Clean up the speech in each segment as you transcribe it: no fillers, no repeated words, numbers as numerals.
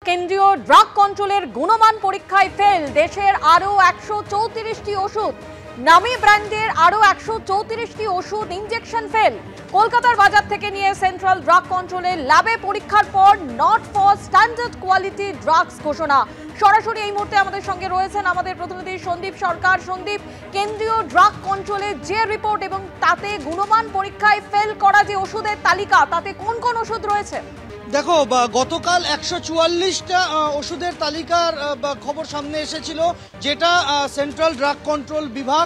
কেন্দ্রীয় ড্রাগ কন্ট্রোলের গুণমান পরীক্ষায় ফেল দেশের আরো 134টি ওষুধ। নামী ব্র্যান্ডের আরো 134টি ওষুধ ইনজেকশন ফেল। কলকাতার বাজার থেকে নিয়ে সেন্ট্রাল ড্রাগ কন্ট্রোলের ল্যাবে পরীক্ষার পর not for standard quality drugs ঘোষণা। সরাসরি এই মুহূর্তে আমাদের সঙ্গে রয়েছেন আমাদের প্রতিনিধি সন্দীপ সরকার। সন্দীপ, কেন্দ্রীয় ড্রাগ কন্ট্রোলের যে রিপোর্ট এবং তাতে গুণমান পরীক্ষায় ফেল করা যে ওষুধের তালিকা, তাতে কোন কোন ওষুধ রয়েছে? দেখো, গতকাল 144টা ওষুধের তালিকার খবর সামনে এসেছিল, যেটা সেন্ট্রাল ড্রাগ কন্ট্রোল বিভাগ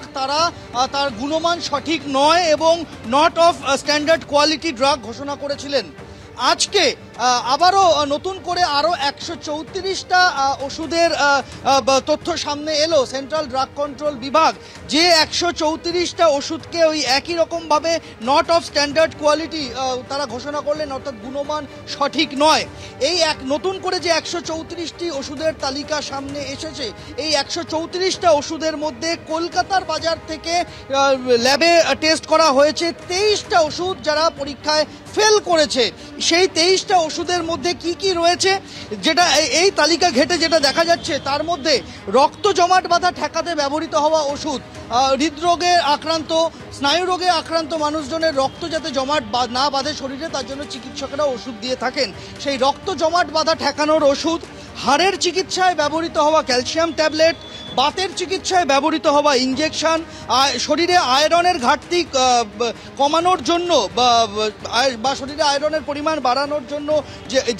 তার গুণমান সঠিক নয় এবং not of standard quality drug ঘোষণা করেছিলেন। আজকে আবারও নতুন করে আরও 134টা ওষুধের তথ্য সামনে এলো। সেন্ট্রাল ড্রাগ কন্ট্রোল বিভাগ যে 134টা ওষুধকে ওই একই রকমভাবে নট অফ স্ট্যান্ডার্ড কোয়ালিটি তারা ঘোষণা করলেন, অর্থাৎ গুণমান সঠিক নয়। এই নতুন করে যে 134টি ওষুধের তালিকা সামনে এসেছে, এই 134টা ওষুধের মধ্যে কলকাতার বাজার থেকে ল্যাবে টেস্ট করা হয়েছে 23টা ওষুধ যারা পরীক্ষায় ফেল করেছে। সেই 23টা ওষুধের মধ্যে কি কি রয়েছে, যেটা এই তালিকা ঘেটে যেটা দেখা যাচ্ছে, তার মধ্যে রক্ত জমাট বাঁধা ঠেকাতে ব্যবহৃত হওয়া ওষুধ, হৃদরোগে আক্রান্ত, স্নায়ু রোগে আক্রান্ত মানুষজনের রক্ত যাতে জমাট না বাঁধে শরীরে, তার জন্য চিকিৎসকেরা ওষুধ দিয়ে থাকেন। সেই রক্ত জমাট বাঁধা ঠেকানোর ওষুধ, হাড়ের চিকিৎসায় ব্যবহৃত হওয়া ক্যালসিয়াম ট্যাবলেট, বাতের চিকিৎসায় ব্যবহৃত হওয়া ইনজেকশন, শরীরে আয়রনের ঘাটতি কমানোর জন্য বা শরীরে আয়রনের পরিমাণ বাড়ানোর জন্য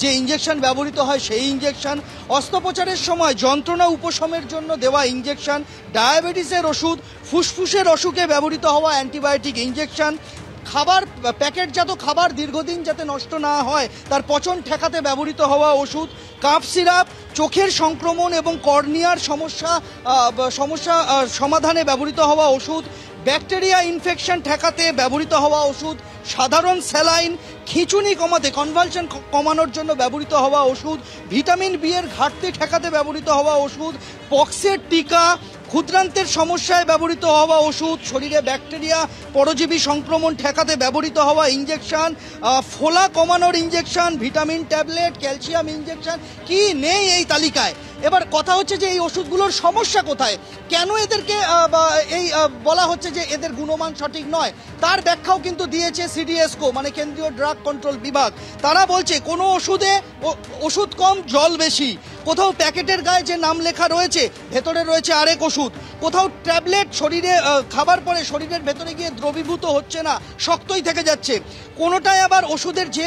যে ইনজেকশন ব্যবহৃত হয় সেই ইনজেকশন, অস্ত্রোপচারের সময় যন্ত্রণা উপশমের জন্য দেওয়া ইনজেকশন, ডায়াবেটিসের ওষুধ, ফুসফুসের অসুখে ব্যবহৃত হওয়া অ্যান্টিবায়োটিক ইনজেকশন, খাবার প্যাকেটজাত খাবার দীর্ঘদিন যাতে নষ্ট না হয় তার পচন ঠেকাতে ব্যবহৃত হওয়া ওষুধ, কাফ সিরাপ, চোখের সংক্রমণ এবং কর্নিয়ার সমস্যা সমাধানে ব্যবহৃত হওয়া ওষুধ, ব্যাকটেরিয়া ইনফেকশন ঠেকাতে ব্যবহৃত হওয়া ওষুধ, সাধারণ স্যালাইন, খিঁচুনি কমাতে কনভালশন কমানোর জন্য ব্যবহৃত হওয়া ওষুধ, ভিটামিন বি এর ঘাটতি ঠেকাতে ব্যবহৃত হওয়া ওষুধ, পক্সের টিকা, ক্ষুদ্রান্তের সমস্যায় ব্যবহৃত হওয়া ওষুধ, শরীরে ব্যাকটেরিয়া পরজীবী সংক্রমণ ঠেকাতে ব্যবহৃত হওয়া ইনজেকশন, ফোলা কমানোর injection, vitamin tablet, calcium injection, কি নেই এই তালিকায়। এবার কথা হচ্ছে যে এই ওষুধগুলোর সমস্যা কোথায়, কেন এদেরকে বলা হচ্ছে যে এদের গুণমান সঠিক নয়, তার ব্যাখ্যাও কিন্তু দিয়েছে সিডিএসকো, মানে কেন্দ্রীয় ড্রাগ কন্ট্রোল বিভাগ। তারা বলছে কোনো ওষুধে ওষুধ কম জল বেশি, কোথাও প্যাকেটের গায়ে যে নাম লেখা রয়েছে ভেতরে রয়েছে আরেক ওষুধ, কোথাও ট্যাবলেট শরীরে খাবার পরে শরীরের ভেতরে গিয়ে দ্রবীভূত হচ্ছে না, শক্তই থেকে যাচ্ছে। কোনোটায় আবার ওষুধের যে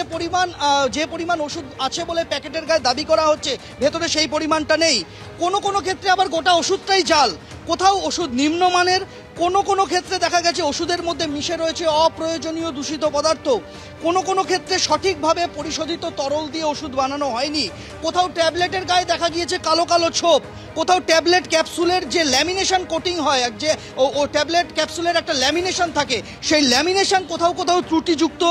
পরিমাণ ওষুধ আছে বলে প্যাকেটের গায়ে দাবি করা হচ্ছে, ভেতরে সেই পরিমাণটা নেই। কোনো ক্ষেত্রে আবার গোটা ওষুধটাই জাল, কোথাও ওষুধ নিম্নমানের, কোনো ক্ষেত্রে দেখা গেছে ওষুধের মধ্যে মিশে রয়েছে অপ্রয়োজনীয় দূষিত পদার্থ, কোনো ক্ষেত্রে সঠিকভাবে পরিশোধিত তরল দিয়ে ওষুধ বানানো হয়নি, কোথাও ট্যাবলেটের গায়ে দেখা গিয়েছে কালো কালো ছোপ, কোথাও ট্যাবলেট ক্যাপসুলের যে ল্যামিনেশন কোটিং হয়, যে ট্যাবলেট ক্যাপসুলের একটা ল্যামিনেশন থাকে, সেই ল্যামিনেশন কোথাও ত্রুটিযুক্ত,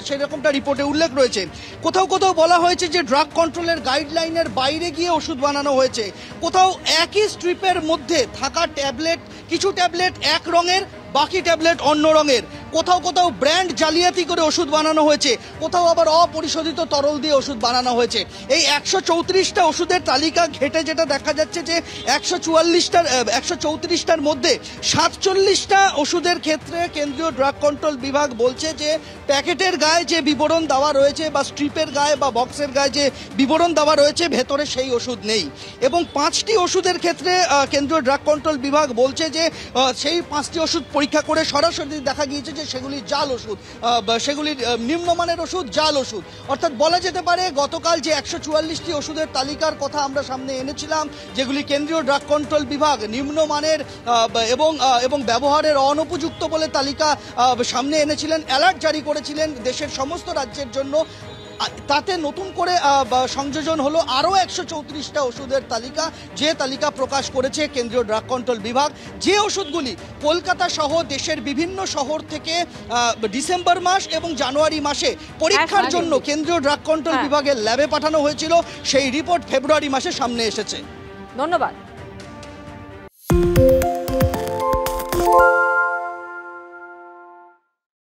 সেরকমটা রিপোর্টে উল্লেখ রয়েছে। কোথাও বলা হয়েছে যে ড্রাগ কন্ট্রোলের গাইডলাইনের বাইরে গিয়ে ওষুধ বানানো হয়েছে। কোথাও একই স্ট্রিপের মধ্যে থাকা ট্যাবলেট, কিছু ট্যাবলেট এক রঙের, বাকি ট্যাবলেট অন্য রঙের, কোথাও ব্র্যান্ড জালিয়াতি করে ওষুধ বানানো হয়েছে, কোথাও আবার অপরিশোধিত তরল দিয়ে ওষুধ বানানো হয়েছে। এই 134টা ওষুধের তালিকা ঘেটে যেটা দেখা যাচ্ছে যে 134টার মধ্যে 47টা ওষুধের ক্ষেত্রে কেন্দ্রীয় ড্রাগ কন্ট্রোল বিভাগ বলছে যে প্যাকেটের গায়ে যে বিবরণ দেওয়া রয়েছে বা স্ট্রিপের গায়ে বা বক্সের গায়ে যে বিবরণ দেওয়া রয়েছে ভেতরে সেই ওষুধ নেই। এবং 5টি ওষুধের ক্ষেত্রে কেন্দ্রীয় ড্রাগ কন্ট্রোল বিভাগ বলছে যে সেই 5টি ওষুধ পরীক্ষা করে সরাসরি দেখা গিয়েছে যে সেগুলি জাল ওষুধ, সেগুলির নিম্নমানের ওষুধ, জাল ওষুধ। অর্থাৎ বলা যেতে পারে গতকাল যে 144টি ওষুধের তালিকার কথা আমরা সামনে এনেছিলাম, যেগুলি কেন্দ্রীয় ড্রাগ কন্ট্রোল বিভাগ নিম্নমানের এবং ব্যবহারের অনুপযুক্ত বলে তালিকা সামনে এনেছিলেন, অ্যালার্ট জারি করেছিলেন দেশের সমস্ত রাজ্যের জন্য, তাতে নতুন করে সংযোজন হলো আরও 134টা ওষুধের তালিকা, যে তালিকা প্রকাশ করেছে কেন্দ্রীয় ড্রাগ কন্ট্রোল বিভাগ। যে ওষুধগুলি কলকাতা সহ দেশের বিভিন্ন শহর থেকে ডিসেম্বর মাস এবং জানুয়ারি মাসে পরীক্ষার জন্য কেন্দ্রীয় ড্রাগ কন্ট্রোল বিভাগের ল্যাবে পাঠানো হয়েছিল, সেই রিপোর্ট ফেব্রুয়ারি মাসে সামনে এসেছে। ধন্যবাদ।